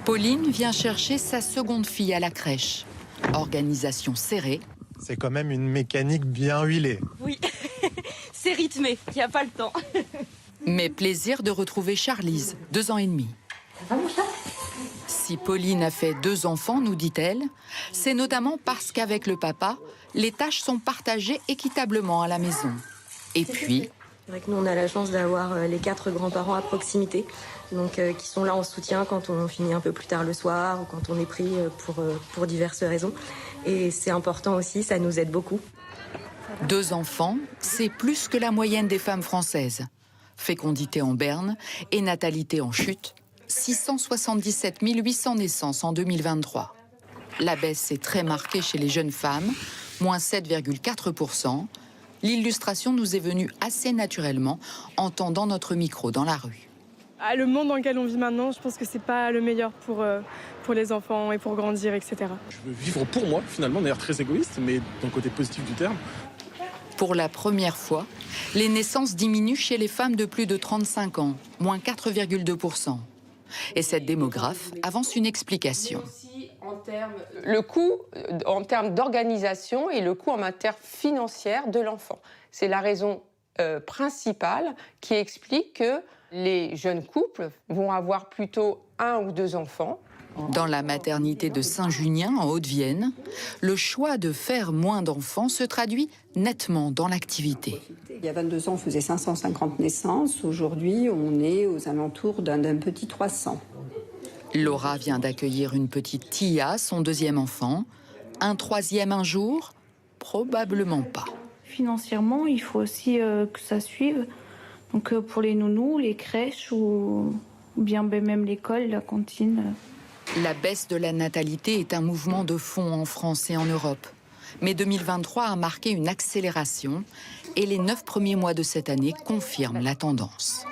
Pauline vient chercher sa seconde fille à la crèche. Organisation serrée. C'est quand même une mécanique bien huilée. Oui, c'est rythmé, il n'y a pas le temps. Mais plaisir de retrouver Charlize, 2 ans et demi. Ça va, mon chat ? Si Pauline a fait 2 enfants, nous dit-elle, c'est notamment parce qu'avec le papa, les tâches sont partagées équitablement à la maison. Et puis... C'est vrai que nous, on a la chance d'avoir les 4 grands-parents à proximité, donc qui sont là en soutien quand on finit un peu plus tard le soir ou quand on est pris pour diverses raisons. Et c'est important aussi, ça nous aide beaucoup. 2 enfants, c'est plus que la moyenne des femmes françaises. Fécondité en berne et natalité en chute, 677 800 naissances en 2023. La baisse est très marquée chez les jeunes femmes, moins 7,4%. L'illustration nous est venue assez naturellement en tendant notre micro dans la rue. Ah, le monde dans lequel on vit maintenant, je pense que c'est pas le meilleur pour les enfants et pour grandir, etc. Je veux vivre pour moi, finalement, d'ailleurs très égoïste, mais d'un côté positif du terme. Pour la première fois, les naissances diminuent chez les femmes de plus de 35 ans, moins 4,2%. Et cette démographe avance une explication. Le coût en termes d'organisation et le coût en matière financière de l'enfant. C'est la raison principale qui explique que les jeunes couples vont avoir plutôt 1 ou 2 enfants. Dans la maternité de Saint-Junien, en Haute-Vienne, le choix de faire moins d'enfants se traduit nettement dans l'activité. Il y a 22 ans, on faisait 550 naissances. Aujourd'hui, on est aux alentours d'un petit 300. Laura vient d'accueillir une petite Tia, son 2e enfant. Un 3e un jour? Probablement pas. Financièrement, il faut aussi que ça suive. Donc pour les nounous, les crèches ou bien même l'école, la cantine. La baisse de la natalité est un mouvement de fond en France et en Europe. Mais 2023 a marqué une accélération et les 9 premiers mois de cette année confirment la tendance.